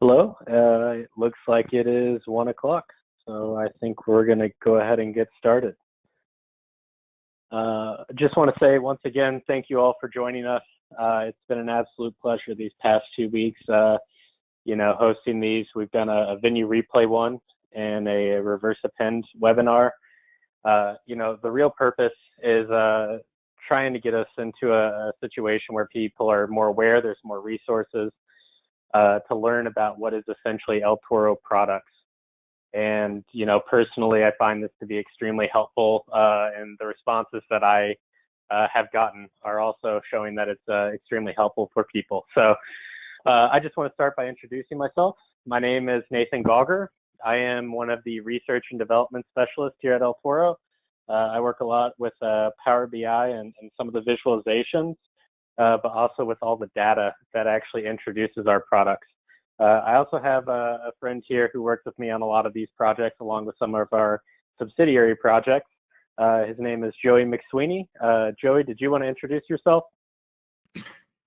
Hello. It looks like it is 1 o'clock, so I think we're going to go ahead and get started. Just want to say once again, thank you all for joining us. It's been an absolute pleasure these past 2 weeks, hosting these. We've done a venue replay one and a reverse append webinar. The real purpose is trying to get us into a situation where people are more aware, there's more resources to learn about what is essentially El Toro products. And, personally, I find this to be extremely helpful, and the responses that I have gotten are also showing that it's extremely helpful for people. So I just want to start by introducing myself. My name is Nathan Gauger. I am one of the research and development specialists here at El Toro. I work a lot with Power BI and some of the visualizations, but also with all the data that actually introduces our products. I also have a friend here who works with me on a lot of these projects, along with some of our subsidiary projects. His name is Joey McSweeney. Joey, did you want to introduce yourself?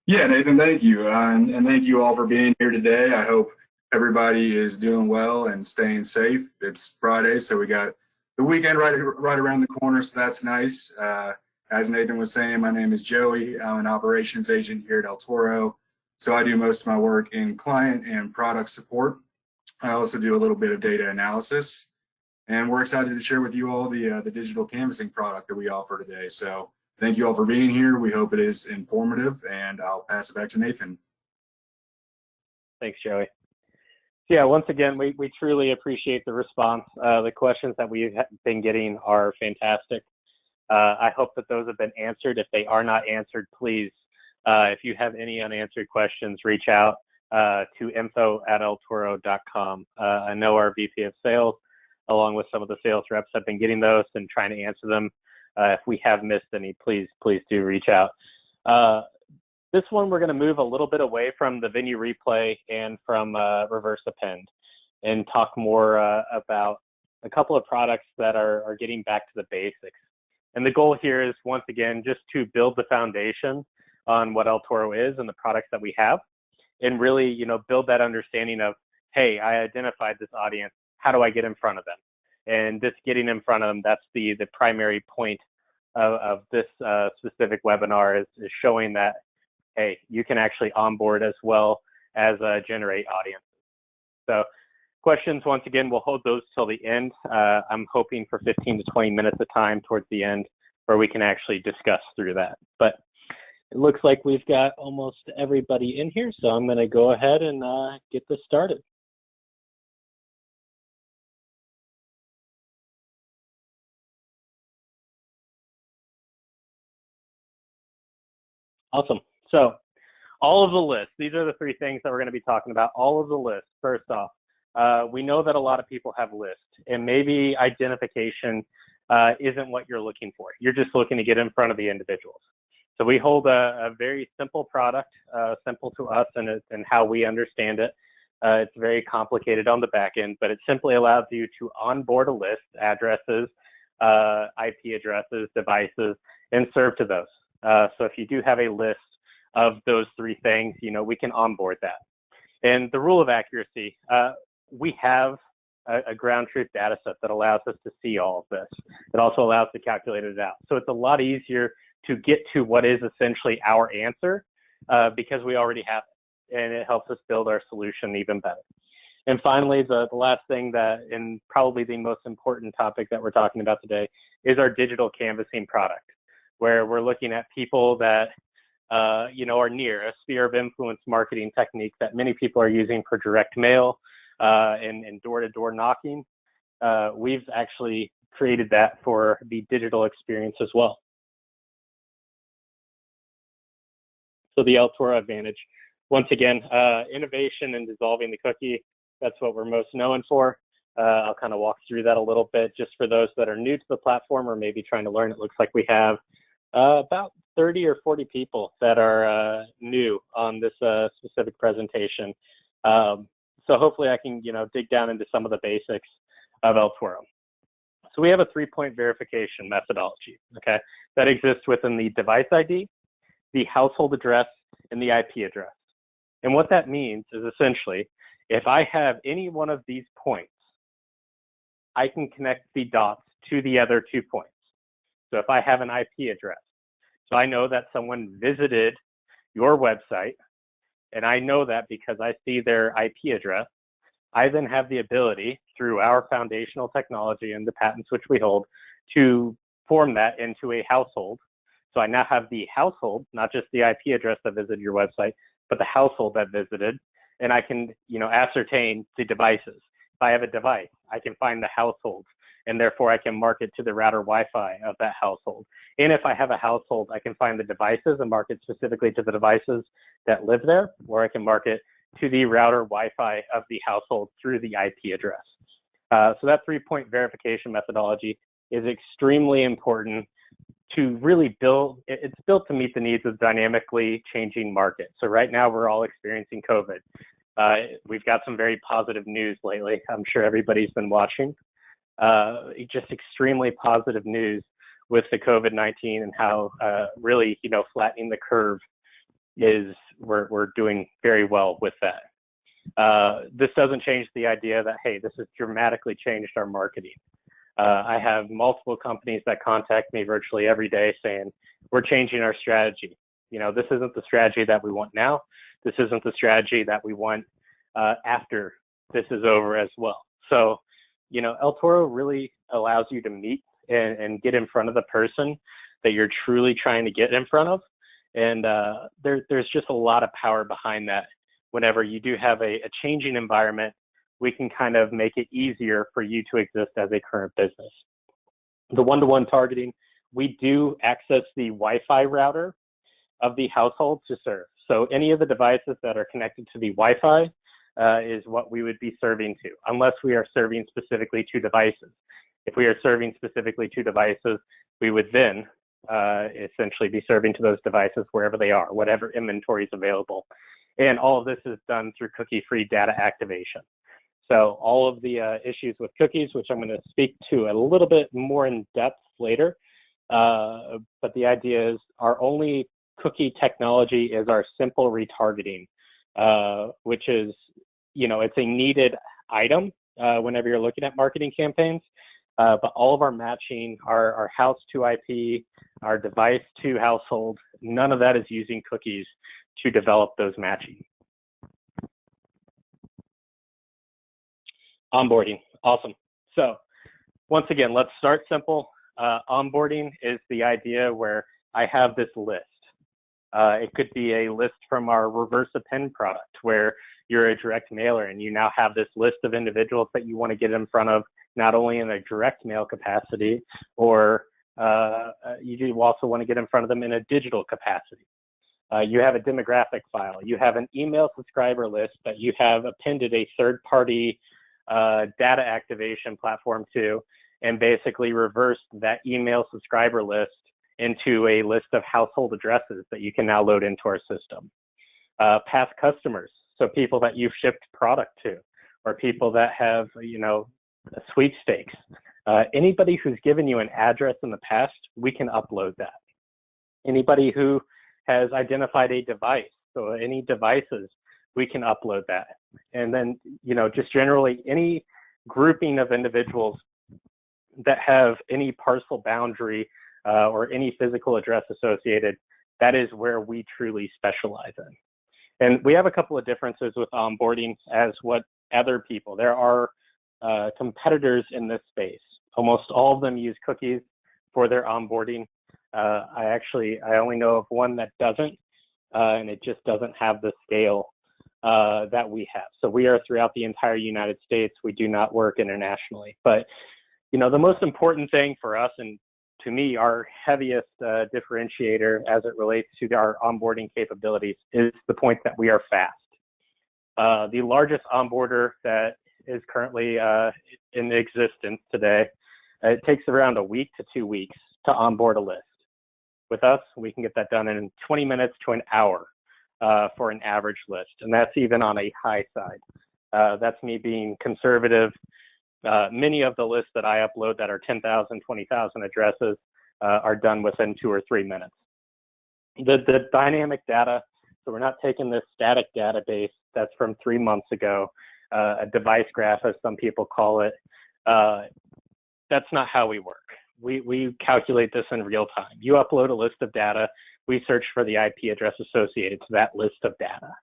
Yeah, Nathan, thank you. And thank you all for being here today. I hope everybody is doing well and staying safe. It's Friday, so we got the weekend right around the corner, so that's nice. As Nathan was saying, my name is Joey. I'm an operations agent here at El Toro. So I do most of my work in client and product support. I also do a little bit of data analysis. And we're excited to share with you all the digital canvassing product that we offer today. So thank you all for being here. We hope it is informative, and I'll pass it back to Nathan. Thanks, Joey. Yeah, once again, we truly appreciate the response. The questions that we've been getting are fantastic. I hope that those have been answered. If they are not answered, please, if you have any unanswered questions, reach out to info@eltoro.com. I know our VP of sales, along with some of the sales reps, have been getting those and trying to answer them. If we have missed any, please do reach out. This one, we're going to move a little bit away from the venue replay and from reverse append and talk more about a couple of products that are getting back to the basics. And the goal here is, once again, just to build the foundation on what El Toro is and the products that we have, and really, build that understanding of, hey, I identified this audience. How do I get in front of them? And this getting in front of them, that's the primary point of this specific webinar is showing that, hey, you can actually onboard as well as generate audiences. So questions, once again, we'll hold those till the end. I'm hoping for 15 to 20 minutes of time towards the end where we can actually discuss through that. But it looks like we've got almost everybody in here, so I'm going to go ahead and get this started. Awesome. So all of the lists, these are the three things that we're going to be talking about. All of the lists, first off, we know that a lot of people have lists, and maybe identification isn't what you're looking for. You're just looking to get in front of the individuals. So we hold a very simple product, simple to us and how we understand it. It's very complicated on the back end, but it simply allows you to onboard a list, addresses, IP addresses, devices, and serve to those. So if you do have a list of those three things, we can onboard that. And the rule of accuracy, we have a ground truth data set that allows us to see all of this. It also allows to calculate it out. So it's a lot easier to get to what is essentially our answer because we already have it, and it helps us build our solution even better. And finally, the last thing that, and probably the most important topic that we're talking about today, is our digital canvassing product, where we're looking at people that are near a sphere of influence marketing technique that many people are using for direct mail and door-to-door knocking. We've actually created that for the digital experience as well. So the El Toro advantage, once again, innovation and dissolving the cookie, that's what we're most known for. I'll kind of walk through that a little bit just for those that are new to the platform or maybe trying to learn. It looks like we have about 30 or 40 people that are new on this specific presentation. So hopefully I can, dig down into some of the basics of El Toro. So we have a 3-point verification methodology, okay, that exists within the device ID, the household address, and the IP address. And what that means is essentially If I have any one of these points, I can connect the dots to the other 2 points. So if I have an IP address, so I know that someone visited your website, and I know that because I see their IP address, I then have the ability through our foundational technology and the patents which we hold to form that into a household. So I now have the household, not just the IP address that visited your website, but the household that visited, and I can, ascertain the devices. If I have a device, I can find the household, and therefore I can market to the router Wi-Fi of that household. And if I have a household, I can find the devices and market specifically to the devices that live there, or I can market to the router Wi-Fi of the household through the IP address. So that 3-point verification methodology is extremely important to really build. It's built to meet the needs of dynamically changing markets. So right now we're all experiencing COVID. We've got some very positive news lately. I'm sure everybody's been watching. Just extremely positive news with the COVID-19 and how really, flattening the curve is, we're doing very well with that. This doesn't change the idea that, hey, this has dramatically changed our marketing. I have multiple companies that contact me virtually every day saying, we're changing our strategy. This isn't the strategy that we want now. This isn't the strategy that we want after this is over as well. So, El Toro really allows you to meet and get in front of the person that you're truly trying to get in front of. And there's just a lot of power behind that. Whenever you do have a changing environment, we can kind of make it easier for you to exist as a current business. The one-to-one targeting, we do access the Wi-Fi router of the household to serve. So any of the devices that are connected to the Wi-Fi is what we would be serving to, unless we are serving specifically to devices. If we are serving specifically to devices, we would then essentially be serving to those devices wherever they are, whatever inventory is available. And all of this is done through cookie-free data activation. So all of the issues with cookies, which I'm going to speak to a little bit more in depth later, but the idea is our only cookie technology is our simple retargeting, which is, it's a needed item whenever you're looking at marketing campaigns. But all of our matching, our house to IP, our device to household, none of that is using cookies to develop those matching. Onboarding, awesome. So once again, let's start simple. Onboarding is the idea where I have this list. It could be a list from our reverse append product where you're a direct mailer and you now have this list of individuals that you want to get in front of, not only in a direct mail capacity, or you do also want to get in front of them in a digital capacity. You have a demographic file. You have an email subscriber list that you have appended a third-party data activation platform to, and basically reversed that email subscriber list into a list of household addresses that you can now load into our system. Past customers, so people that you've shipped product to, or people that have, sweepstakes. Anybody who's given you an address in the past, we can upload that. Anybody who has identified a device, so any devices, we can upload that. And then, just generally any grouping of individuals that have any parcel boundary or any physical address associated, that is where we truly specialize in. And we have a couple of differences with onboarding as what other people, there are competitors in this space. Almost all of them use cookies for their onboarding. I only know of one that doesn't, and it just doesn't have the scale that we have. So we are throughout the entire United States. We do not work internationally. But, the most important thing for us, and to me, our heaviest differentiator as it relates to our onboarding capabilities, is the point that we are fast. The largest onboarder that is currently in existence today, it takes around a week to 2 weeks to onboard a list. With us, we can get that done in 20 minutes to an hour for an average list, and that's even on a high side. That's me being conservative. Many of the lists that I upload that are 10,000, 20,000 addresses are done within 2 or 3 minutes. The dynamic data, so we're not taking this static database that's from 3 months ago a device graph, as some people call it. That's not how we work. We calculate this in real time. You upload a list of data, we search for the IP address associated to that list of data.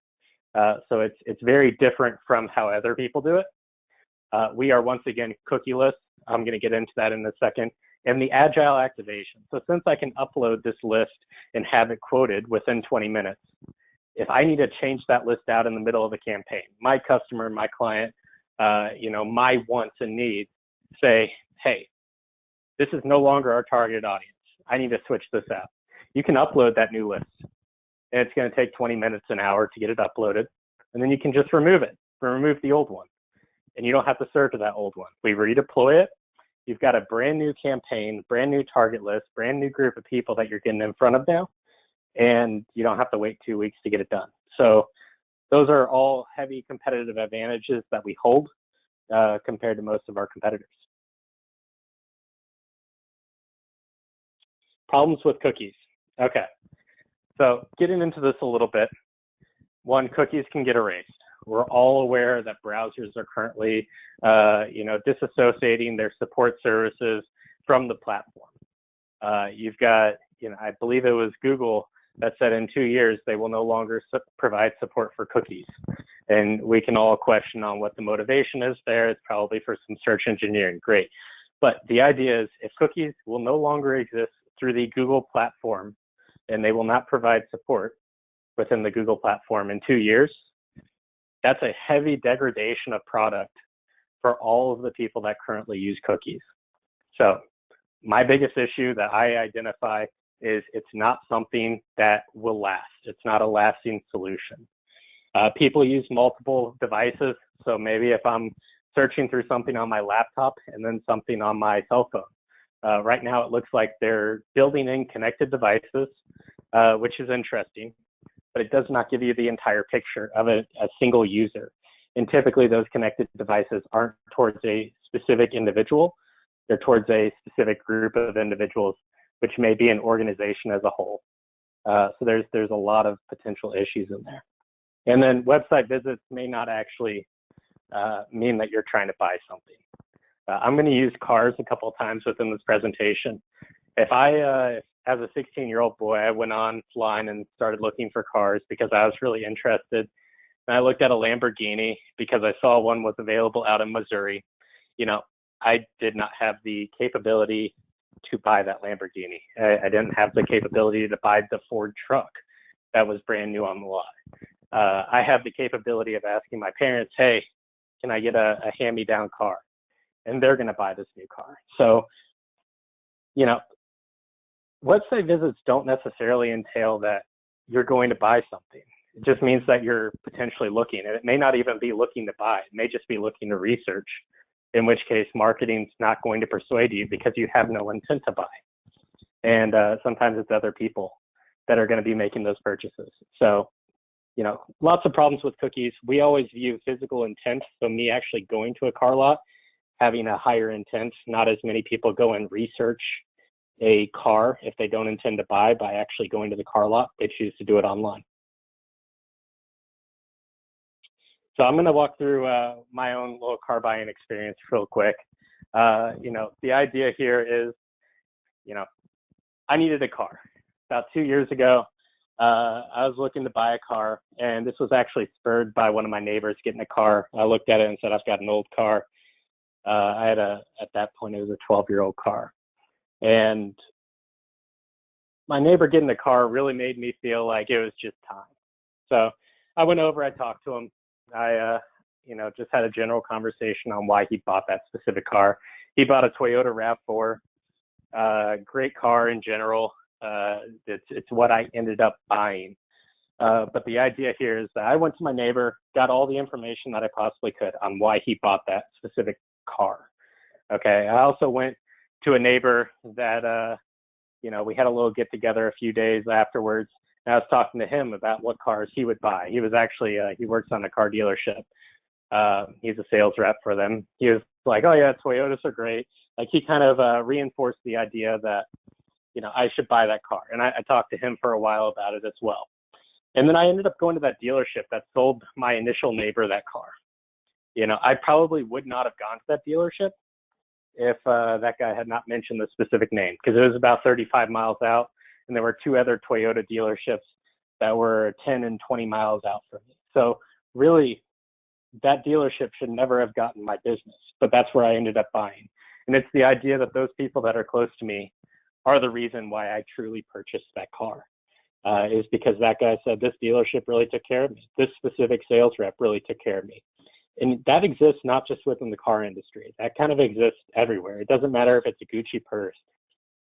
So it's very different from how other people do it. We are once again cookieless. I'm going to get into that in a second. And the agile activation. So since I can upload this list and have it quoted within 20 minutes, if I need to change that list out in the middle of a campaign, my customer, my client, my wants and needs say, hey, this is no longer our targeted audience. I need to switch this out. You can upload that new list. And it's going to take 20 minutes, an hour to get it uploaded. And then you can just remove it, remove the old one. And you don't have to search for that old one. We redeploy it. You've got a brand new campaign, brand new target list, brand new group of people that you're getting in front of now. And you don't have to wait 2 weeks to get it done. So those are all heavy competitive advantages that we hold compared to most of our competitors. Problems with cookies. Okay, so getting into this a little bit. One, cookies can get erased. We're all aware that browsers are currently, disassociating their support services from the platform. You've got, I believe it was Google that said in 2 years they will no longer provide support for cookies. And we can all question on what the motivation is there. It's probably for some search engineering. Great. But the idea is if cookies will no longer exist through the Google platform and they will not provide support within the Google platform in 2 years, that's a heavy degradation of product for all of the people that currently use cookies. So my biggest issue that I identify is it's not something that will last. It's not a lasting solution. People use multiple devices. So maybe if I'm searching through something on my laptop and then something on my cell phone. Right now, it looks like they're building in connected devices, which is interesting, but it does not give you the entire picture of a single user. And typically those connected devices aren't towards a specific individual, they're towards a specific group of individuals, which may be an organization as a whole. So there's a lot of potential issues in there. And then website visits may not actually mean that you're trying to buy something. I'm going to use cars a couple of times within this presentation. If I, as a 16-year-old boy, I went online and started looking for cars because I was really interested. And I looked at a Lamborghini because I saw one was available out in Missouri. I did not have the capability to buy that Lamborghini. I didn't have the capability to buy the Ford truck that was brand new on the lot. I have the capability of asking my parents, hey, can I get a hand-me-down car? And they're going to buy this new car. So, website visits don't necessarily entail that you're going to buy something. It just means that you're potentially looking, and it may not even be looking to buy. It may just be looking to research, in which case marketing's not going to persuade you because you have no intent to buy. And sometimes it's other people that are going to be making those purchases. So, lots of problems with cookies. We always view physical intent. So me actually going to a car lot, having a higher intent. Not as many people go and research a car if they don't intend to buy by actually going to the car lot. They choose to do it online. So I'm going to walk through my own little car buying experience real quick. The idea here is, I needed a car. About 2 years ago, I was looking to buy a car, and this was actually spurred by one of my neighbors getting a car. I looked at it and said, I've got an old car. I had at that point, it was a 12-year-old car. And my neighbor getting the car really made me feel like it was just time. So I went over, I talked to him. I, just had a general conversation on why he bought that specific car. He bought a Toyota RAV4, great car in general. It's what I ended up buying. But the idea here is that I went to my neighbor, got all the information that I possibly could on why he bought that specific car. Okay. I also went to a neighbor that, we had a little get together a few days afterwards. And I was talking to him about what cars he would buy. He was actually, he works on a car dealership. He's a sales rep for them. He was like, oh yeah, Toyotas are great. Like he kind of reinforced the idea that, I should buy that car. And I talked to him for a while about it as well. And then I ended up going to that dealership that sold my initial neighbor that car. You know, I probably would not have gone to that dealership if that guy had not mentioned the specific name, because it was about 35 miles out, and there were 2 other Toyota dealerships that were 10 and 20 miles out from me. So really, that dealership should never have gotten my business, but that's where I ended up buying. And it's the idea that those people that are close to me are the reason why I truly purchased that car, is because that guy said, this dealership really took care of me. This specific sales rep really took care of me. And that exists not just within the car industry. That kind of exists everywhere. It doesn't matter if it's a Gucci purse.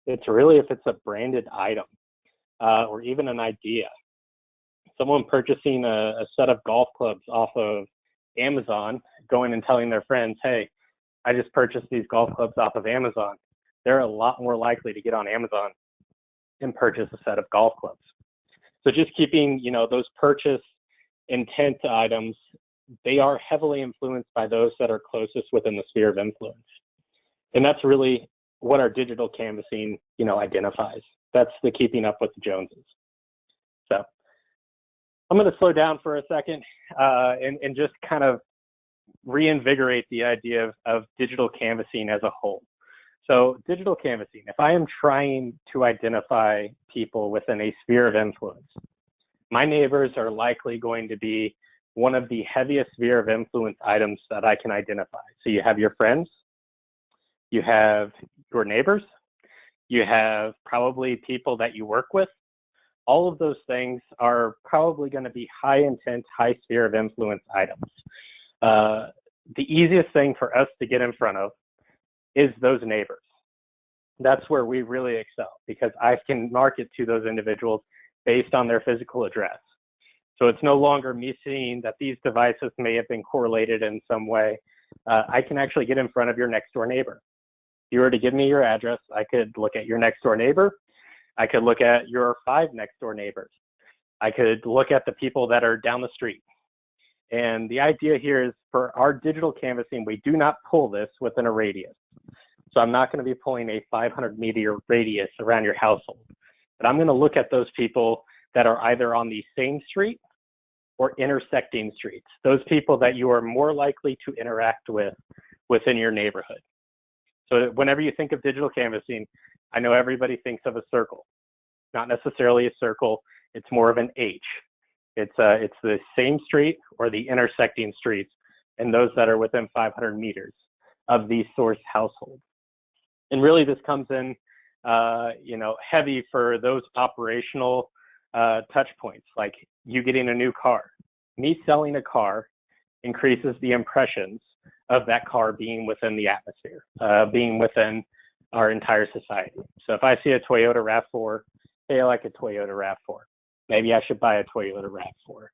It's really if it's a branded item or even an idea. Someone purchasing a set of golf clubs off of Amazon, going and telling their friends, hey, I just purchased these golf clubs off of Amazon. They're a lot more likely to get on Amazon and purchase a set of golf clubs. So just keeping, you know, those purchase intent items, they are heavily influenced by those that are closest within the sphere of influence. And that's really what our digital canvassing, you know, identifies. That's the keeping up with the Joneses. So I'm going to slow down for a second and just kind of reinvigorate the idea of digital canvassing as a whole. So digital canvassing, if I am trying to identify people within a sphere of influence, my neighbors are likely going to be one of the heaviest sphere of influence items that I can identify. So you have your friends, you have your neighbors, you have probably people that you work with. All of those things are probably going to be high intent, high sphere of influence items. The easiest thing for us to get in front of is those neighbors. That's where we really excel, because I can market to those individuals based on their physical address. So it's no longer me seeing that these devices may have been correlated in some way. I can actually get in front of your next door neighbor. If you were to give me your address, I could look at your next door neighbor. I could look at your 5 next door neighbors. I could look at the people that are down the street. And the idea here is for our digital canvassing, we do not pull this within a radius. So I'm not going to be pulling a 500-meter radius around your household, but I'm going to look at those people that are either on the same street or intersecting streets, those people that you are more likely to interact with within your neighborhood. So whenever you think of digital canvassing, I know everybody thinks of a circle. Not necessarily a circle, it's more of an H. It's the same street or the intersecting streets, and those that are within 500 meters of the source household. And really this comes in, you know, heavy for those operational touch points, like you getting a new car. Me selling a car increases the impressions of that car being within the atmosphere, being within our entire society. So if I see a Toyota RAV4, hey, I like a Toyota RAV4. Maybe I should buy a Toyota RAV4.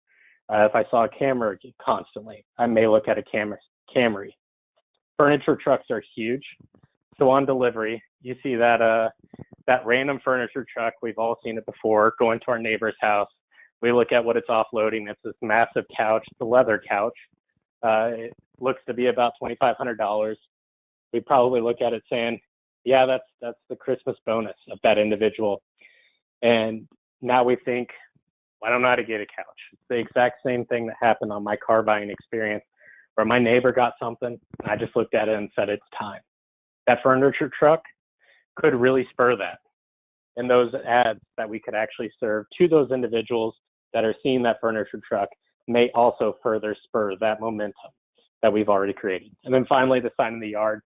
If I saw a Camry constantly, I may look at a Camry. Furniture trucks are huge. So on delivery, you see that that random furniture truck, we've all seen it before, going to our neighbor's house. We look at what it's offloading. It's this massive couch, the leather couch. It looks to be about $2,500. We probably look at it saying, yeah, that's the Christmas bonus of that individual. And now we think, I don't know how to get a couch. It's the exact same thing that happened on my car buying experience, where my neighbor got something, and I just looked at it and said, it's time. That furniture truck could really spur that. And those ads that we could actually serve to those individuals that are seeing that furniture truck may also further spur that momentum that we've already created. And then finally, the sign in the yard.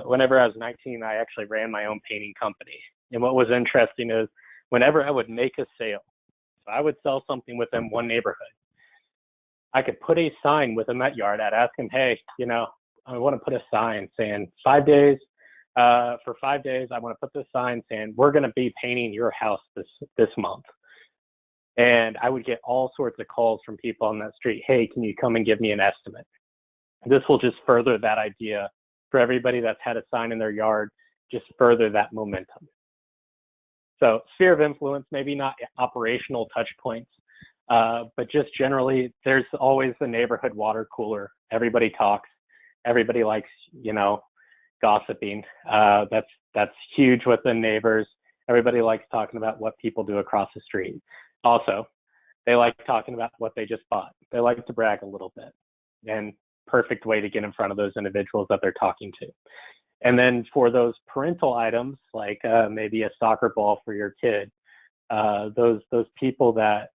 Whenever I was 19, I actually ran my own painting company. And what was interesting is whenever I would make a sale, so I would sell something within one neighborhood, I could put a sign within that yard. I'd ask him, hey, you know, I want to put a sign saying 5 days, for 5 days, I want to put this sign saying, we're going to be painting your house this month. And I would get all sorts of calls from people on that street. Hey, can you come and give me an estimate? This will just further that idea for everybody that's had a sign in their yard, just further that momentum. So sphere of influence, maybe not operational touch points, but just generally, there's always the neighborhood water cooler. Everybody talks. Everybody likes, you know, gossiping. That's huge within neighbors. Everybody likes talking about what people do across the street. Also, they like talking about what they just bought. They like to brag a little bit. And perfect way to get in front of those individuals that they're talking to. And then for those parental items, like maybe a soccer ball for your kid, those people that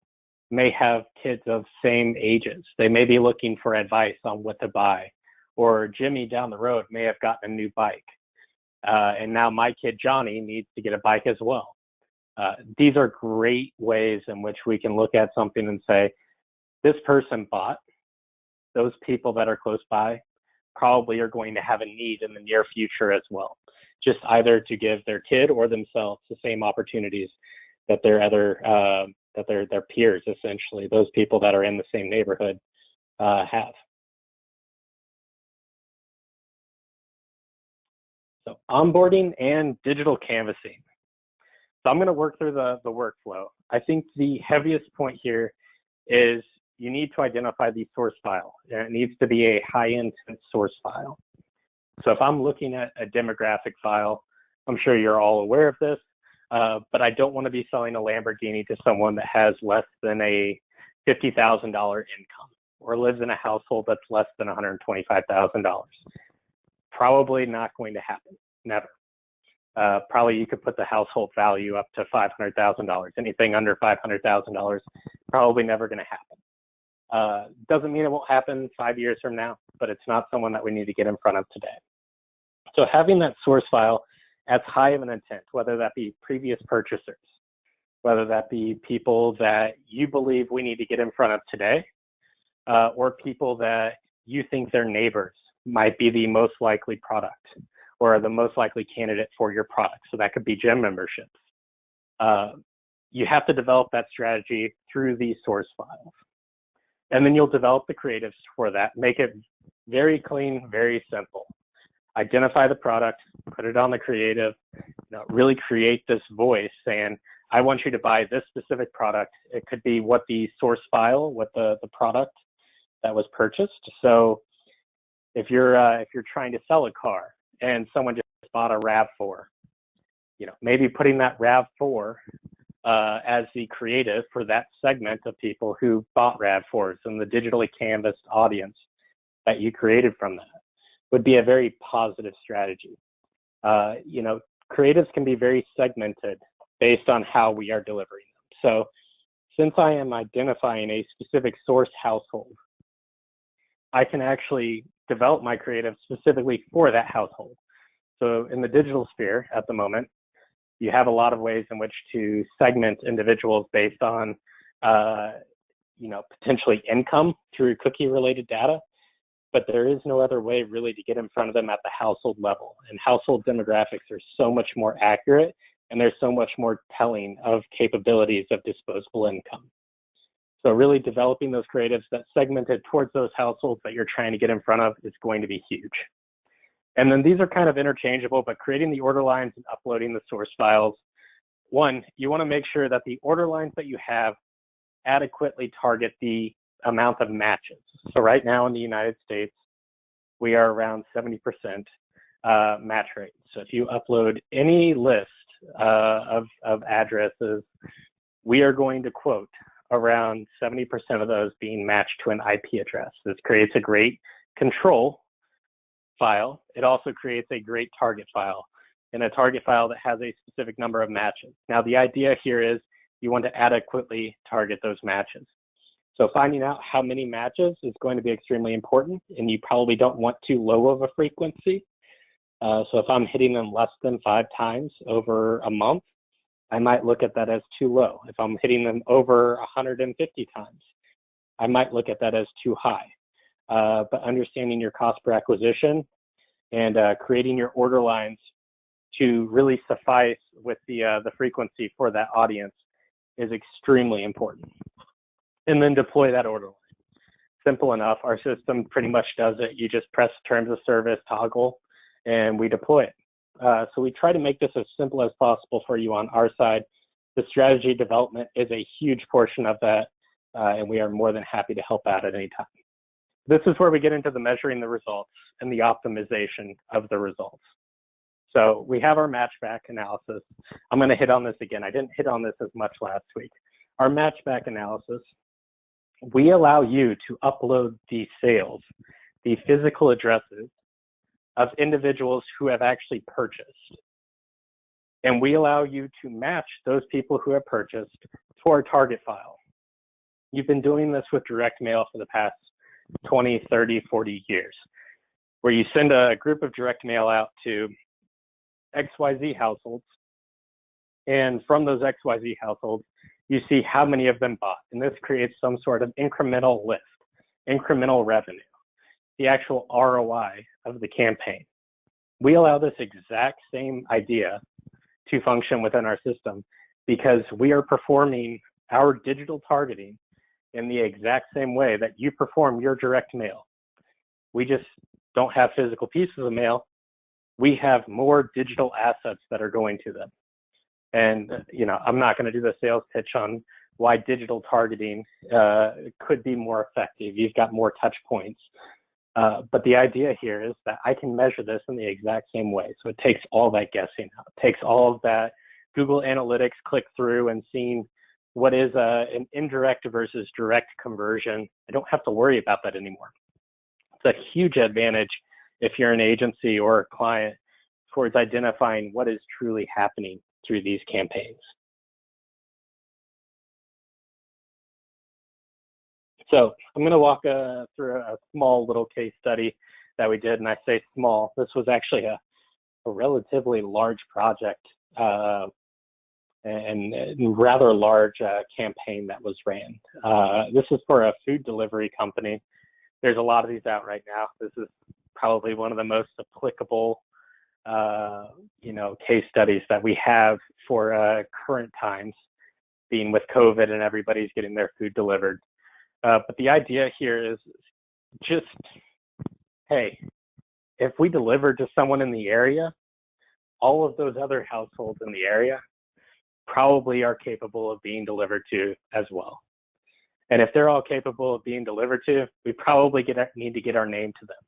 may have kids of same ages, they may be looking for advice on what to buy, or Jimmy down the road may have gotten a new bike. And now my kid Johnny needs to get a bike as well. These are great ways in which we can look at something and say, this person bought, those people that are close by probably are going to have a need in the near future as well, just either to give their kid or themselves the same opportunities that their their peers, essentially, those people that are in the same neighborhood, have. So onboarding and digital canvassing. So I'm going to work through the workflow. I think the heaviest point here is you need to identify the source file, and it needs to be a high intent source file. So if I'm looking at a demographic file, I'm sure you're all aware of this, but I don't want to be selling a Lamborghini to someone that has less than a $50,000 income or lives in a household that's less than $125,000. Probably not going to happen, never. Probably you could put the household value up to $500,000. Anything under $500,000, probably never going to happen. Doesn't mean it won't happen 5 years from now, but it's not someone that we need to get in front of today. So having that source file as high of an intent, whether that be previous purchasers, whether that be people that you believe we need to get in front of today, or people that you think their neighbors might be the most likely product or the most likely candidate for your product. So that could be gym memberships. You have to develop that strategy through these source files. And then you'll develop the creatives for that. Make it very clean, very simple. Identify the product, put it on the creative, really create this voice saying, I want you to buy this specific product. It could be what the source file, what the product that was purchased. So if you're trying to sell a car and someone just bought a RAV4, maybe putting that RAV4 as the creative for that segment of people who bought RAV4s and the digitally canvassed audience that you created from that would be a very positive strategy. Creatives can be very segmented based on how we are delivering them. So since I am identifying a specific source household, I can actually develop my creative specifically for that household. So in the digital sphere at the moment, you have a lot of ways in which to segment individuals based on, potentially income through cookie-related data, but there is no other way really to get in front of them at the household level. And household demographics are so much more accurate, and they're so much more telling of capabilities of disposable income. So really developing those creatives that segmented towards those households that you're trying to get in front of is going to be huge. And then these are kind of interchangeable, but creating the order lines and uploading the source files. One, you want to make sure that the order lines that you have adequately target the amount of matches. So right now in the United States, we are around 70% match rate. So if you upload any list of addresses, we are going to quote around 70% of those being matched to an IP address. This creates a great control file. It also creates a great target file, and a target file that has a specific number of matches. Now, the idea here is you want to adequately target those matches. So finding out how many matches is going to be extremely important, and you probably don't want too low of a frequency. So if I'm hitting them less than 5 times over a month, I might look at that as too low. If I'm hitting them over 150 times, I might look at that as too high. But understanding your cost per acquisition and creating your order lines to really suffice with the frequency for that audience is extremely important. And then deploy that order line. Simple enough. Our system pretty much does it. You just press terms of service toggle and we deploy it. So we try to make this as simple as possible for you on our side. The strategy development is a huge portion of that, and we are more than happy to help out at any time. This is where we get into the measuring the results and the optimization of the results. So we have our matchback analysis. I'm going to hit on this again. I didn't hit on this as much last week. Our matchback analysis, we allow you to upload the sales, the physical addresses of individuals who have actually purchased. And we allow you to match those people who have purchased to our target file. You've been doing this with direct mail for the past 20, 30, 40 years, where you send a group of direct mail out to XYZ households. And from those XYZ households, you see how many of them bought. And this creates some sort of incremental lift, incremental revenue, the actual ROI of the campaign. We allow this exact same idea to function within our system because we are performing our digital targeting in the exact same way that you perform your direct mail. We just don't have physical pieces of mail. We have more digital assets that are going to them. And, you know, I'm not going to do the sales pitch on why digital targeting could be more effective. You've got more touch points. But the idea here is that I can measure this in the exact same way. So it takes all that guessing out. It takes all of that Google Analytics click through and seeing what is an indirect versus direct conversion. I don't have to worry about that anymore. It's a huge advantage if you're an agency or a client towards identifying what is truly happening through these campaigns. So I'm going to walk through a small little case study that we did, and I say small. This was actually a relatively large project and rather large campaign that was ran. This is for a food delivery company. There's a lot of these out right now. This is probably one of the most applicable case studies that we have for current times, being with COVID and everybody's getting their food delivered. But the idea here is just, hey, if we deliver to someone in the area, all of those other households in the area probably are capable of being delivered to as well. And if they're all capable of being delivered to, we probably need to get our name to them.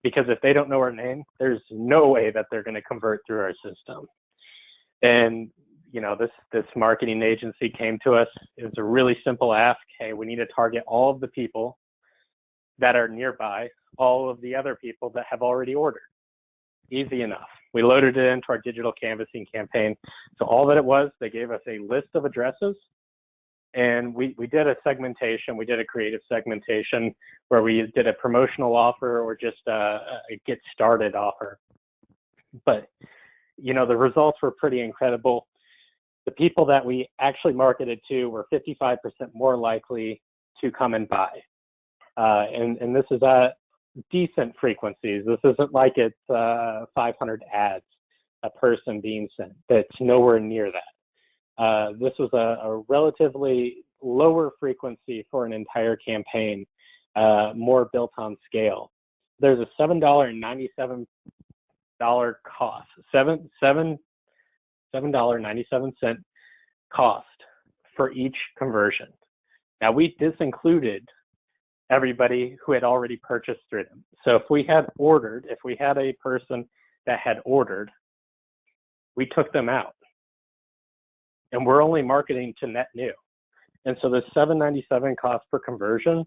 Because if they don't know our name, there's no way that they're going to convert through our system. And you know, this marketing agency came to us. It was a really simple ask. Hey, we need to target all of the people that are nearby, all of the other people that have already ordered. Easy enough. We loaded it into our digital canvassing campaign. So all that it was, they gave us a list of addresses, and we did a segmentation. We did a creative segmentation where we did a promotional offer or just a get started offer. But, you know, the results were pretty incredible. The people that we actually marketed to were 55% more likely to come and buy. And this is at decent frequencies. This isn't like it's 500 ads a person being sent. That's nowhere near that. This was a relatively lower frequency for an entire campaign, more built on scale. There's a $7.97 cost, $7.97 cost for each conversion. Now we disincluded everybody who had already purchased through them. So if we had a person that had ordered, we took them out. And we're only marketing to net new. And so the $7.97 cost per conversion,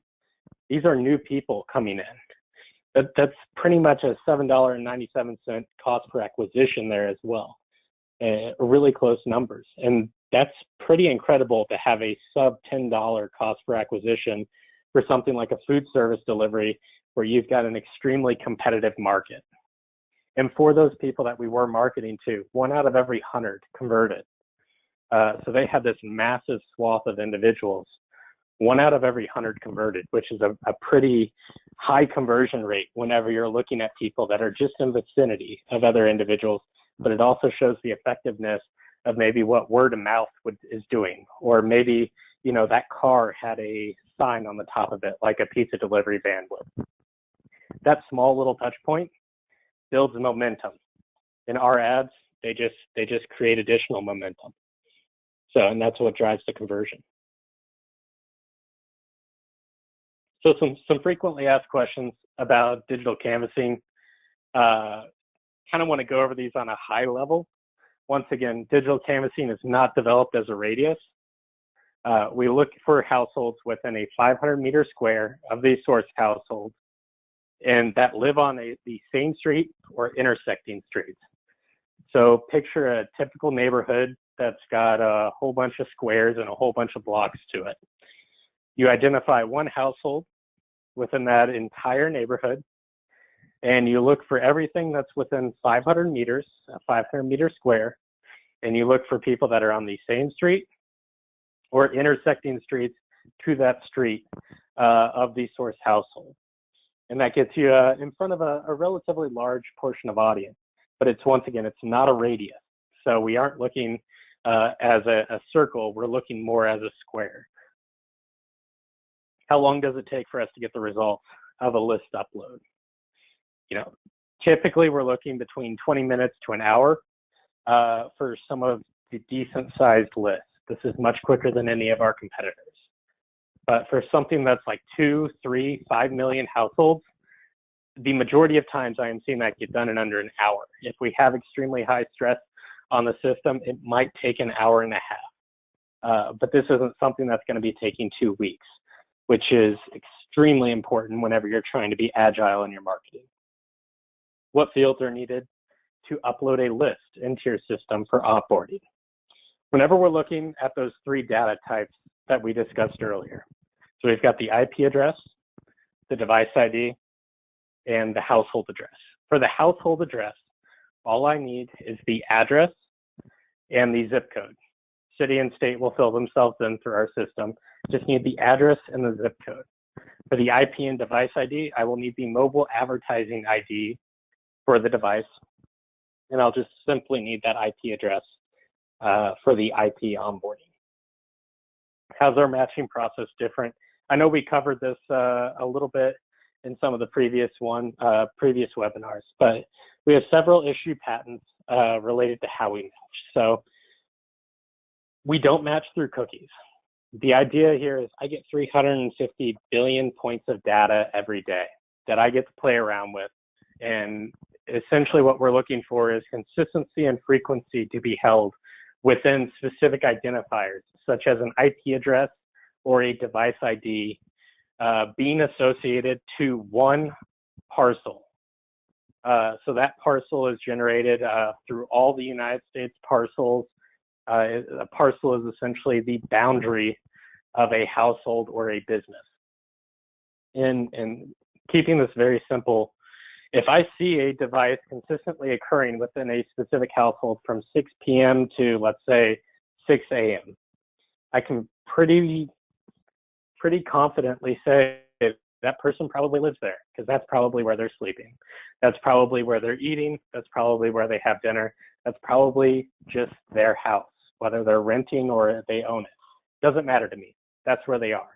these are new people coming in. That's pretty much a $7.97 cost per acquisition there as well. Really close numbers. And that's pretty incredible to have a sub $10 cost per acquisition for something like a food service delivery where you've got an extremely competitive market. And for those people that we were marketing to, 1 out of every 100 converted. So they had this massive swath of individuals. 1 out of every 100 converted, which is a pretty high conversion rate whenever you're looking at people that are just in vicinity of other individuals. But it also shows the effectiveness of maybe what word of mouth is doing, or maybe, you know, that car had a sign on the top of it, like a pizza delivery van would. That small little touch point builds momentum. In our ads, they just create additional momentum. So, and that's what drives the conversion. So some frequently asked questions about digital canvassing. Kind of want to go over these on a high level. Once again, digital canvassing is not developed as a radius. We look for households within a 500-meter square of these source households and that live on the same street or intersecting streets. So picture a typical neighborhood that's got a whole bunch of squares and a whole bunch of blocks to it. You identify one household within that entire neighborhood, and you look for everything that's within 500 meters, a 500-meter square, and you look for people that are on the same street or intersecting streets to that street of the source household. And that gets you in front of a relatively large portion of audience. But it's, once again, it's not a radius. So we aren't looking as a circle, we're looking more as a square. How long does it take for us to get the results of a list upload? You know, typically we're looking between 20 minutes to an hour for some of the decent sized lists. This is much quicker than any of our competitors. But for something that's like 2, 3, 5 million households, the majority of times I am seeing that get done in under an hour. If we have extremely high stress on the system, it might take an hour and a half. But this isn't something that's going to be taking 2 weeks, which is extremely important whenever you're trying to be agile in your marketing. What fields are needed to upload a list into your system for onboarding? Whenever we're looking at those 3 data types that we discussed earlier. So we've got the IP address, the device ID, and the household address. For the household address, all I need is the address and the zip code. City and state will fill themselves in through our system. Just need the address and the zip code. For the IP and device ID, I will need the mobile advertising ID for the device, and I'll just simply need that IP address for the IP onboarding. How's our matching process different? I know we covered this a little bit in some of the previous webinars, but we have several issued patents related to how we match. So we don't match through cookies. The idea here is I get 350 billion points of data every day that I get to play around with. And essentially what we're looking for is consistency and frequency to be held within specific identifiers, such as an IP address or a device ID being associated to one parcel. So that parcel is generated through all the United States parcels. A parcel is essentially the boundary of a household or a business. And keeping this very simple, if I see a device consistently occurring within a specific household from 6 p.m. to, let's say, 6 a.m., I can pretty confidently say that person probably lives there, because that's probably where they're sleeping. That's probably where they're eating. That's probably where they have dinner. That's probably just their house, whether they're renting or they own it. Doesn't matter to me. That's where they are.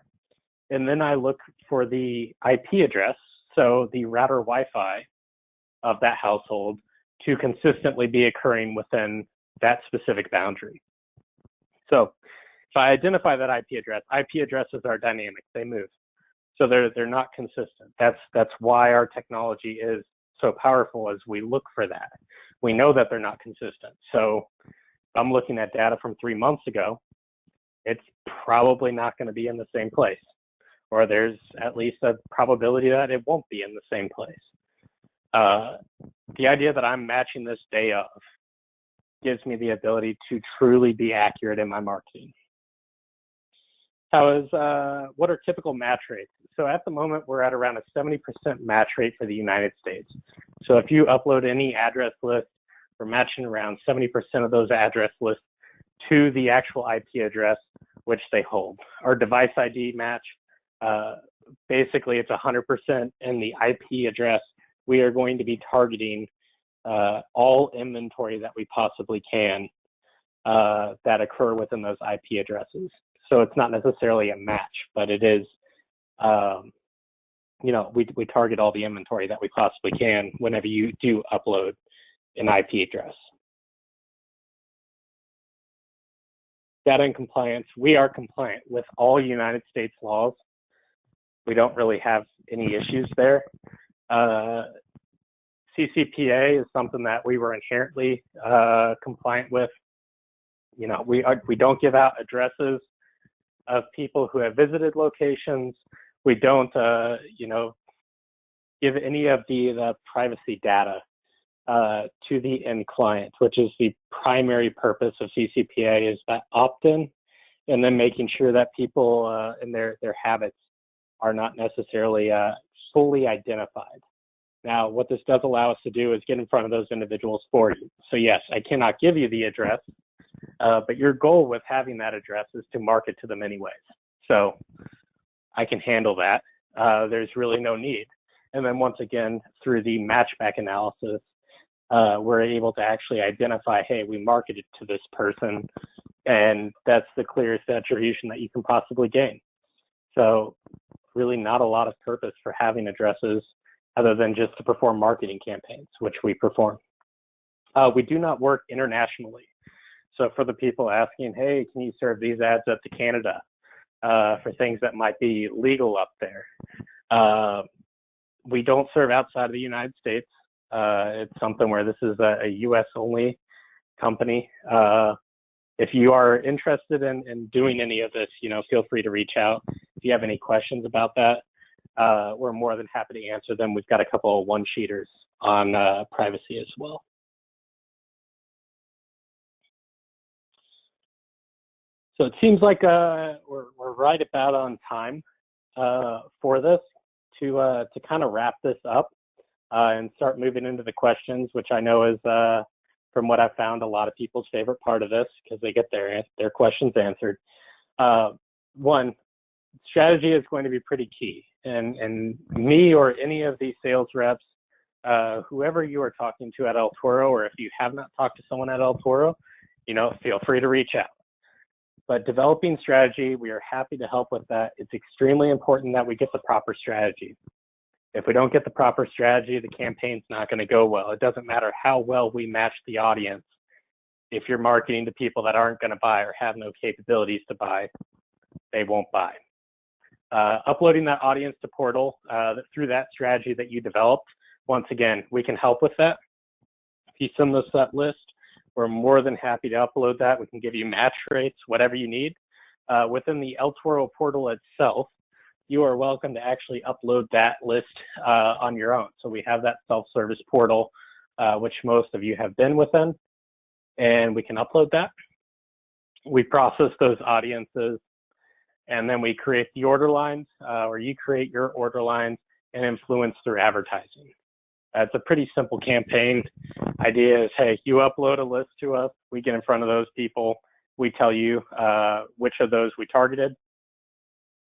And then I look for the IP address, so the router Wi-Fi of that household, to consistently be occurring within that specific boundary. So if I identify that IP addresses are dynamic, they move. So they're not consistent. That's why our technology is so powerful, as we look for that. We know that they're not consistent. So if I'm looking at data from 3 months ago, it's probably not going to be in the same place, or there's at least a probability that it won't be in the same place. The idea that I'm matching this day of gives me the ability to truly be accurate in my marketing. What are typical match rates? So at the moment, we're at around a 70% match rate for the United States. So if you upload any address list, we're matching around 70% of those address lists to the actual IP address which they hold. Our device ID match, basically it's 100% in the IP address. We are going to be targeting all inventory that we possibly can that occur within those IP addresses. So it's not necessarily a match, but it is, we target all the inventory that we possibly can whenever you do upload an IP address. Data and compliance, we are compliant with all United States laws. We don't really have any issues there. CCPA is something that we were inherently compliant with. You know, we don't give out addresses of people who have visited locations. We don't, give any of the privacy data to the end client, which is the primary purpose of CCPA, is that opt-in, and then making sure that people and their habits are not necessarily fully identified. Now, what this does allow us to do is get in front of those individuals for you. So yes, I cannot give you the address, but your goal with having that address is to market to them anyways. So I can handle that. There's really no need. And then once again, through the matchback analysis, we're able to actually identify, hey, we marketed to this person, and that's the clearest attribution that you can possibly gain. So really not a lot of purpose for having addresses other than just to perform marketing campaigns, which we perform. We do not work internationally. So for the people asking, hey, can you serve these ads up to Canada for things that might be legal up there? We don't serve outside of the United States. It's something where this is a US only company. If you are interested in doing any of this, feel free to reach out. If you have any questions about that, we're more than happy to answer them. We've got a couple of one-sheeters on privacy as well. So it seems like we're right about on time for this to kind of wrap this up and start moving into the questions, which I know is, from what I've found, a lot of people's favorite part of this because they get their questions answered. One, strategy is going to be pretty key. And me or any of these sales reps, whoever you are talking to at El Toro, or if you have not talked to someone at El Toro, feel free to reach out. But developing strategy, we are happy to help with that. It's extremely important that we get the proper strategy. If we don't get the proper strategy, the campaign's not going to go well. It doesn't matter how well we match the audience. If you're marketing to people that aren't going to buy or have no capabilities to buy, they won't buy. Uploading that audience to portal through that strategy that you developed, once again, we can help with that. If you send us that list, we're more than happy to upload that. We can give you match rates, whatever you need. Within the El Toro portal itself, you are welcome to actually upload that list on your own. So we have that self-service portal, which most of you have been within, and we can upload that. We process those audiences, and then we create the order lines, or you create your order lines and influence through advertising. It's a pretty simple campaign. Idea is, hey, you upload a list to us, we get in front of those people, we tell you which of those we targeted,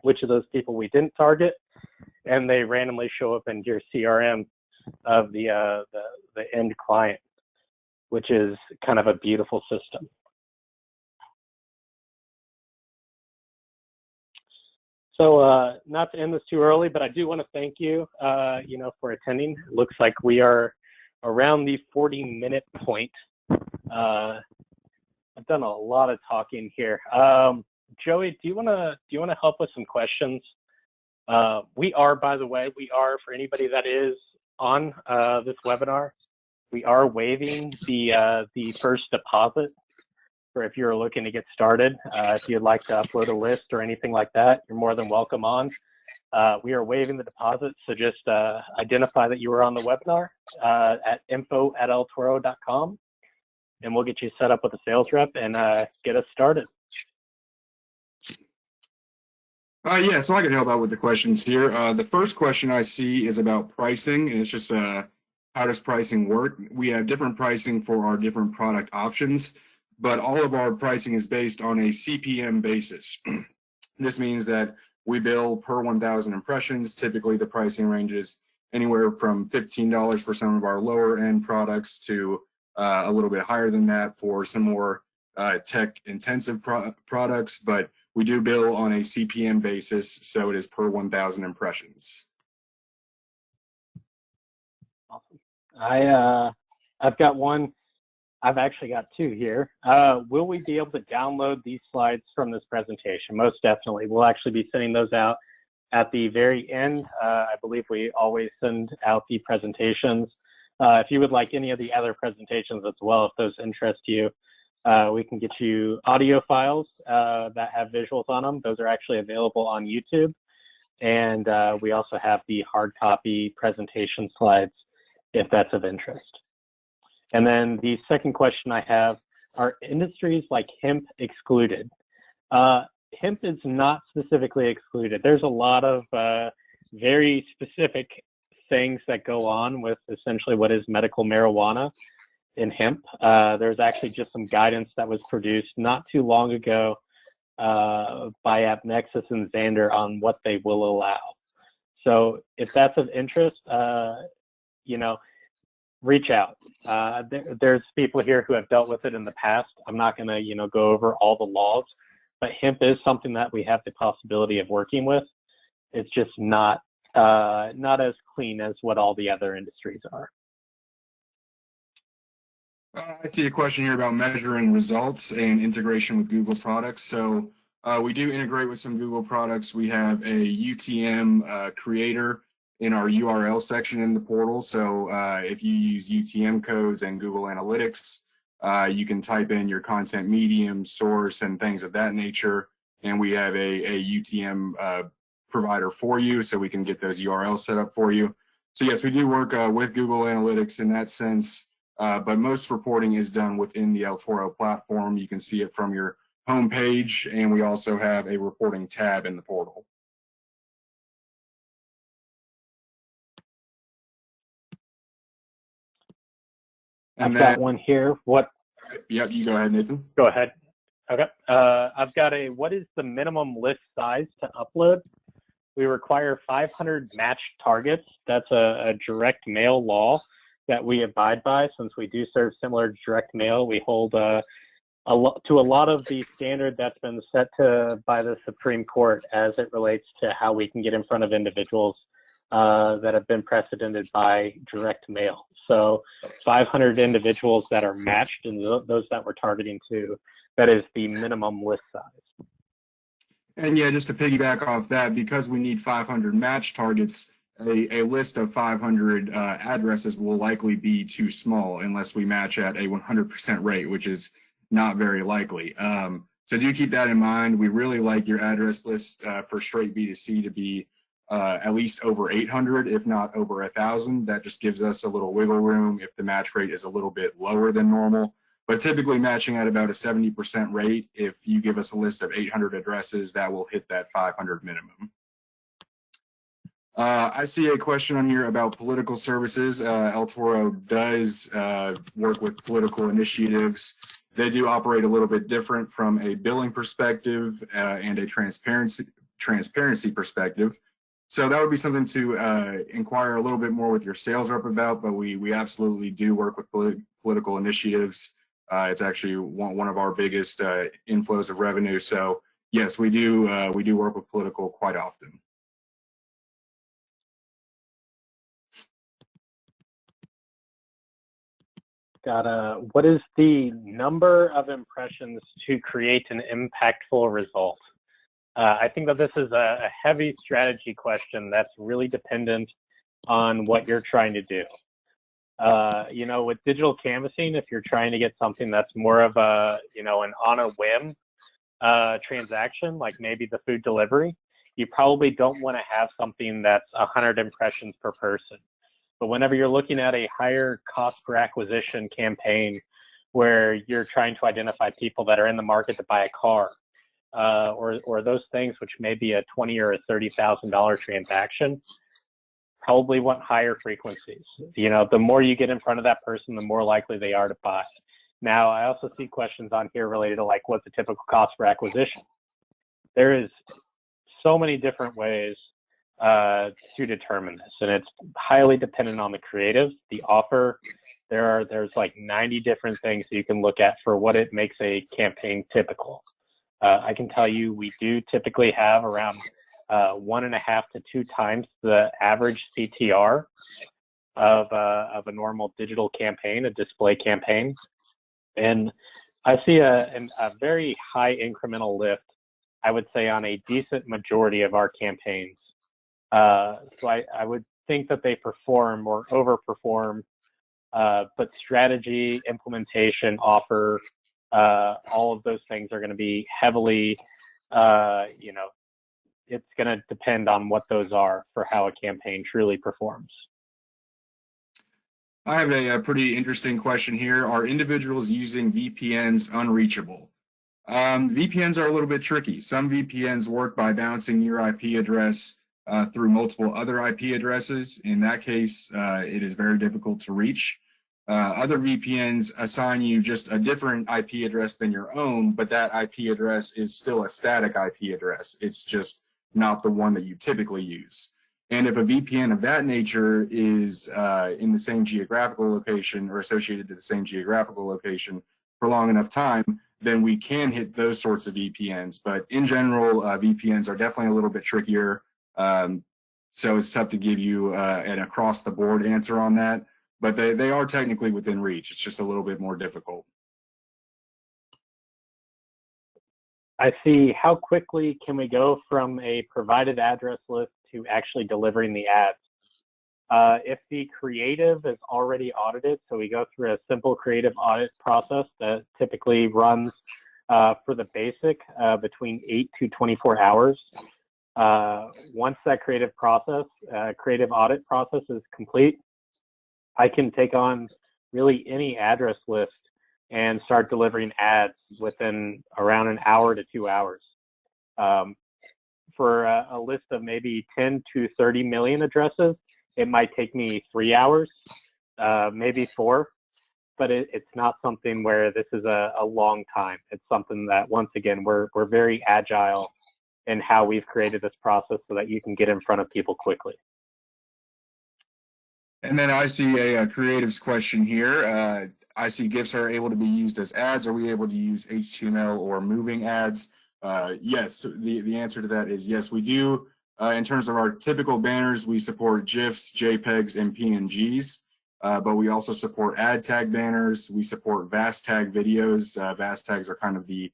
which of those people we didn't target, and they randomly show up in your CRM of the end client, which is kind of a beautiful system. So not to end this too early, but I do want to thank you, for attending. It looks like we are around the 40-minute point. I've done a lot of talking here. Joey, do you want to help with some questions? We are, by the way, for anybody that is on this webinar, we are waiving the first deposit. For if you're looking to get started, if you'd like to upload a list or anything like that, you're more than welcome on. We are waiving the deposit, so just identify that you were on the webinar at info@eltoro.com, and we'll get you set up with a sales rep and get us started. Yeah, so I can help out with the questions here. The first question I see is about pricing, and it's just how does pricing work? We have different pricing for our different product options, but all of our pricing is based on a CPM basis. This means that we bill per 1,000 impressions. Typically, the pricing ranges anywhere from $15 for some of our lower end products to a little bit higher than that for some more tech intensive products, but we do bill on a CPM basis, so it is per 1,000 impressions. Awesome. I've got one. I've actually got two here. Will we be able to download these slides from this presentation? Most definitely. We'll actually be sending those out at the very end. I believe we always send out the presentations. If you would like any of the other presentations as well, if those interest you, we can get you audio files that have visuals on them. Those are actually available on YouTube. And we also have the hard copy presentation slides if that's of interest. And then the second question I have, are industries like hemp excluded? Hemp is not specifically excluded. There's a lot of very specific things that go on with essentially what is medical marijuana in hemp. There's actually just some guidance that was produced not too long ago by AppNexus and Xander on what they will allow. So if that's of interest, you know, reach out. There's people here who have dealt with it in the past. I'm not going to, you know, go over all the laws, but hemp is something that we have the possibility of working with. It's just not as clean as what all the other industries are. I see a question here about measuring results and integration with Google products. So we do integrate with some Google products. We have a UTM creator in our URL section in the portal. So if you use UTM codes and Google Analytics, you can type in your content medium, source, and things of that nature. And we have a UTM provider for you, so we can get those URLs set up for you. So yes, we do work with Google Analytics in that sense, but most reporting is done within the El Toro platform. You can see it from your home page, and we also have a reporting tab in the portal. I've got one here. What? Yep, you go ahead, Nathan. Go ahead. Okay. I've got what is the minimum list size to upload? We require 500 matched targets. That's a direct mail law that we abide by. Since we do serve similar to direct mail, we hold to a lot of the standard that's been set by the Supreme Court as it relates to how we can get in front of individuals that have been precedented by direct mail. So 500 individuals that are matched and those that we're targeting to, that is the minimum list size. And yeah, just to piggyback off that, because we need 500 match targets, a list of 500 addresses will likely be too small unless we match at a 100% rate, which is not very likely. So do keep that in mind. We really like your address list for straight B2C to be at least over 800, if not over 1,000. That just gives us a little wiggle room if the match rate is a little bit lower than normal. But typically matching at about a 70% rate, if you give us a list of 800 addresses, that will hit that 500 minimum. I see a question on here about political services. El Toro does work with political initiatives. They do operate a little bit different from a billing perspective and a transparency perspective. So that would be something to inquire a little bit more with your sales rep about, but we absolutely do work with political initiatives. It's actually one of our biggest inflows of revenue. So yes, we do work with political quite often. What is the number of impressions to create an impactful result? I think that this is a heavy strategy question that's really dependent on what you're trying to do. You know, with digital canvassing, if you're trying to get something that's more of a, you know, an on a whim transaction, like maybe the food delivery, you probably don't want to have something that's 100 impressions per person. But whenever you're looking at a higher cost per acquisition campaign where you're trying to identify people that are in the market to buy a car, or those things which may be a $20,000 or a $30,000 transaction, probably want higher frequencies. You know, the more you get in front of that person, the more likely they are to buy. Now, I also see questions on here related to like, what's the typical cost per acquisition? There is so many different ways to determine this, and it's highly dependent on the creative, the offer. There's like 90 different things you can look at for what it makes a campaign typical. I can tell you we do typically have around 1.5 to 2 times the average CTR of a normal digital campaign, a display campaign, and I see a very high incremental lift, I would say, on a decent majority of our campaigns. So I would think that they perform or overperform, but strategy, implementation, offer, all of those things are going to be heavily, you know, it's going to depend on what those are for how a campaign truly performs. I have a pretty interesting question here. Are individuals using VPNs unreachable? VPNs are a little bit tricky. Some VPNs work by bouncing your IP address through multiple other IP addresses. In that case, it is very difficult to reach. Other VPNs assign you just a different IP address than your own, but that IP address is still a static IP address. It's just not the one that you typically use. And if a VPN of that nature is in the same geographical location or associated to the same geographical location for long enough time, then we can hit those sorts of VPNs. But in general, VPNs are definitely a little bit trickier. So it's tough to give you an across-the-board answer on that. But they are technically within reach. It's just a little bit more difficult. I see. How quickly can we go from a provided address list to actually delivering the ads? If the creative is already audited, so we go through a simple creative audit process that typically runs for the basic between 8 to 24 hours. Once that creative audit process is complete, I can take on really any address list and start delivering ads within around an hour to 2 hours. For a list of maybe 10 to 30 million addresses, it might take me 3 hours, maybe 4, but it's not something where this is a long time. It's something that, once again, we're very agile in how we've created this process so that you can get in front of people quickly. And then I see a creatives question here. I see GIFs are able to be used as ads. Are we able to use HTML or moving ads? Yes, the answer to that is yes, we do. In terms of our typical banners, we support GIFs, JPEGs, and PNGs, but we also support ad tag banners. We support VAST tag videos. VAST tags are kind of the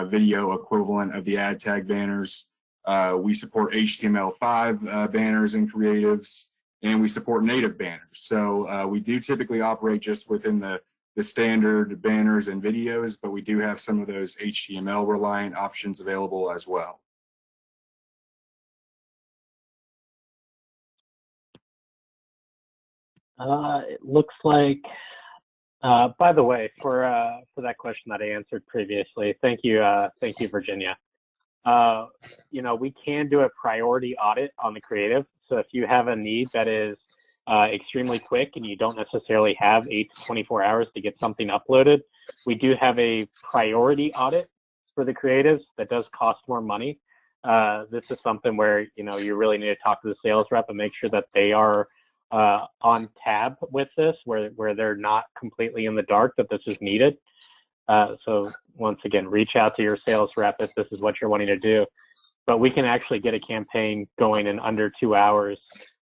video equivalent of the ad tag banners. We support HTML5 banners and creatives, and we support native banners. So we do typically operate just within the standard banners and videos, but we do have some of those HTML reliant options available as well. It looks like, by the way, for that question that I answered previously, thank you, Virginia. We can do a priority audit on the creative. So if you have a need that is extremely quick and you don't necessarily have 8 to 24 hours to get something uploaded, we do have a priority audit for the creatives that does cost more money. This is something where, you really need to talk to the sales rep and make sure that they are on tab with this, where they're not completely in the dark that this is needed. So once again, reach out to your sales rep if this is what you're wanting to do. But we can actually get a campaign going in under 2 hours.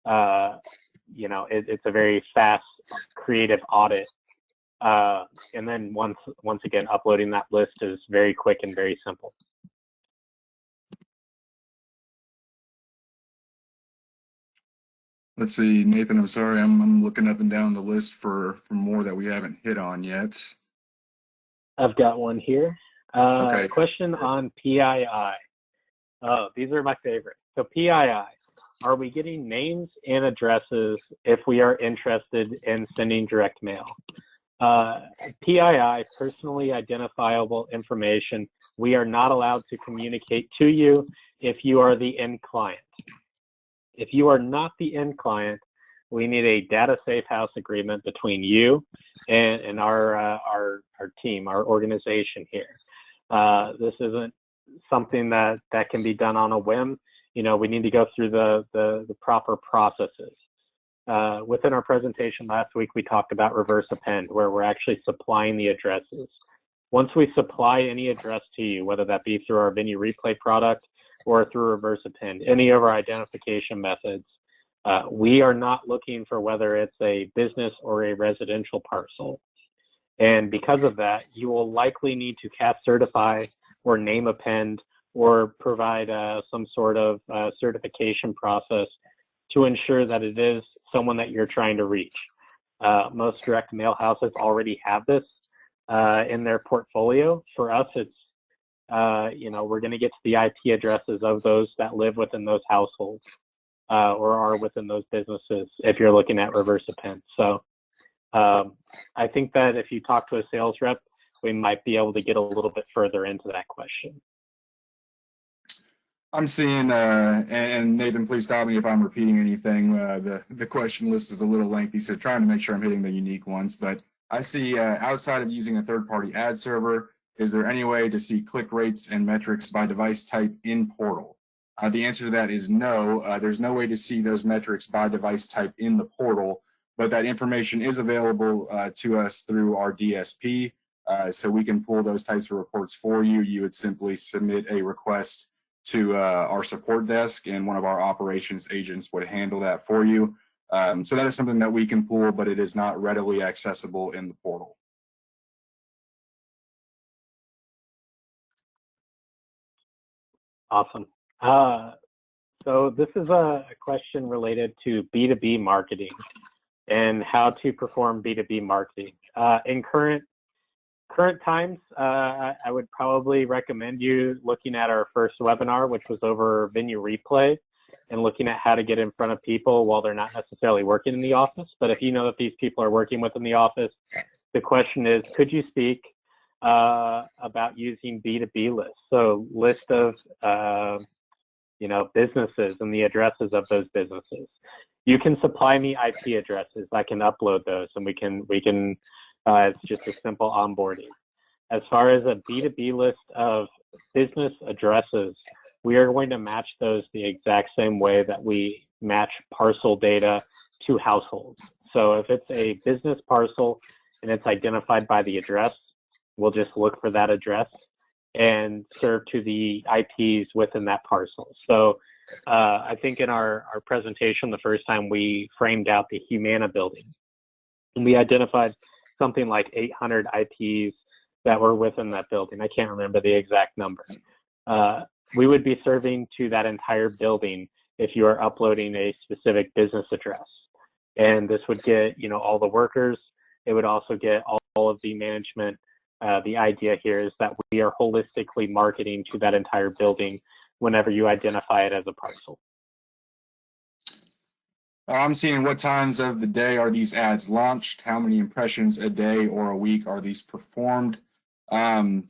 It's a very fast creative audit. And then once again, uploading that list is very quick and very simple. Let's see, Nathan, I'm sorry, I'm looking up and down the list for more that we haven't hit on yet. I've got one here. Okay. Question on PII. Oh, these are my favorite. So PII, are we getting names and addresses if we are interested in sending direct mail? PII, personally identifiable information, we are not allowed to communicate to you if you are the end client. If you are not the end client, we need a data safe house agreement between you and our team, our organization here. This isn't something that can be done on a whim. We need to go through the proper processes. Within our presentation last week, we talked about reverse append, where we're actually supplying the addresses. Once we supply any address to you, whether that be through our venue replay product or through reverse append, any of our identification methods, we are not looking for whether it's a business or a residential parcel. And because of that, you will likely need to CAS certify or name append or provide some sort of certification process to ensure that it is someone that you're trying to reach. Most direct mail houses already have this in their portfolio. For us, it's we're going to get to the IP addresses of those that live within those households or are within those businesses if you're looking at reverse append. So I think that if you talk to a sales rep, we might be able to get a little bit further into that question. I'm seeing, and Nathan, please stop me if I'm repeating anything. The question list is a little lengthy, so trying to make sure I'm hitting the unique ones. But I see outside of using a third-party ad server, is there any way to see click rates and metrics by device type in portal? The answer to that is no. There's no way to see those metrics by device type in the portal, but that information is available to us through our DSP. So we can pull those types of reports for you. You would simply submit a request to our support desk, and one of our operations agents would handle that for you. So that is something that we can pull, but it is not readily accessible in the portal. Awesome. So this is a question related to B2B marketing and how to perform B2B marketing. In current times, I would probably recommend you looking at our first webinar, which was over Venue Replay, and looking at how to get in front of people while they're not necessarily working in the office. But if you know that these people are working within the office, the question is, could you speak about using B2B lists? So list of businesses and the addresses of those businesses. You can supply me IP addresses. I can upload those, and we can it's just a simple onboarding. As far as a B2B list of business addresses, we are going to match those the exact same way that we match parcel data to households. So if it's a business parcel and it's identified by the address, we'll just look for that address and serve to the IPs within that parcel. So I think in our presentation, the first time we framed out the Humana building, and we identified something like 800 IPs that were within that building. I can't remember the exact number. We would be serving to that entire building if you are uploading a specific business address. And this would get, all the workers. It would also get all of the management. The idea here is that we are holistically marketing to that entire building whenever you identify it as a parcel. I'm seeing what times of the day are these ads launched? How many impressions a day or a week are these performed? Well,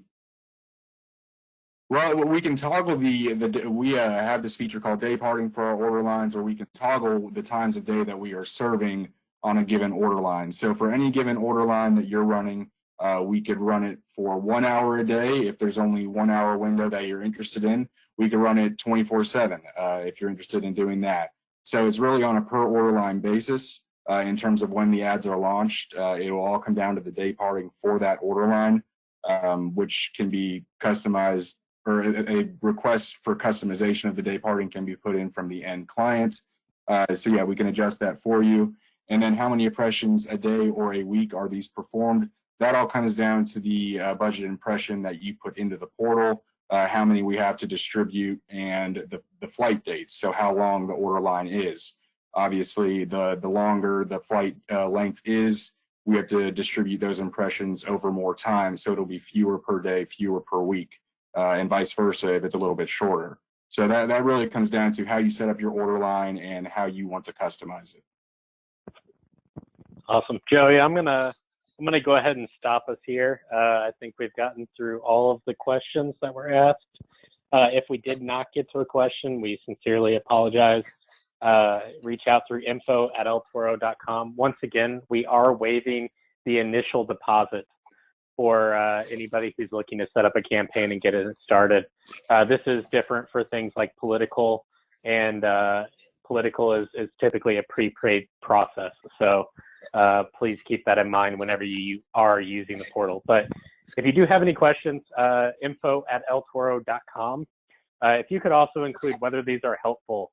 we can toggle we have this feature called day parting for our order lines, where we can toggle the times of day that we are serving on a given order line. So for any given order line that you're running, we could run it for 1 hour a day. If there's only 1 hour window that you're interested in, we could run it 24/7 if you're interested in doing that. So it's really on a per order line basis in terms of when the ads are launched. It will all come down to the day parting for that order line, which can be customized, or a request for customization of the day parting can be put in from the end client. So yeah, we can adjust that for you. And then how many impressions a day or a week are these performed? That all comes down to the budget impression that you put into the portal, how many we have to distribute, and the flight dates, so how long the order line is. Obviously, the longer the flight length is, we have to distribute those impressions over more time, so it'll be fewer per day, fewer per week, and vice versa if it's a little bit shorter. So that really comes down to how you set up your order line and how you want to customize it. Awesome. Joey, I'm gonna go ahead and stop us here. I think we've gotten through all of the questions that were asked. If we did not get to a question, we sincerely apologize. Reach out through info@eltoro.com. Once again, we are waiving the initial deposit for anybody who's looking to set up a campaign and get it started. This is different for things like political, and political is typically a pre-paid process. So please keep that in mind whenever you are using the portal. But if you do have any questions, info@eltoro.com. If you could also include whether these are helpful,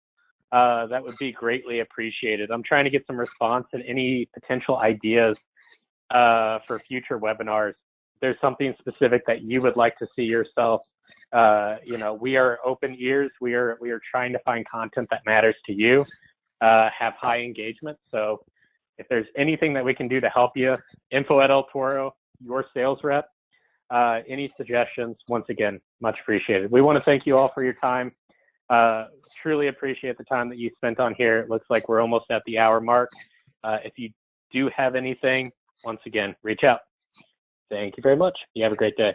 that would be greatly appreciated. I'm trying to get some response and any potential ideas for future webinars. If there's something specific that you would like to see yourself, we are open ears. We are trying to find content that matters to you, have high engagement. So if there's anything that we can do to help you, info@eltoro, your sales rep, any suggestions, once again, much appreciated. We want to thank you all for your time. Truly appreciate the time that you spent on here. It looks like we're almost at the hour mark. If you do have anything, once again, reach out. Thank you very much. You have a great day.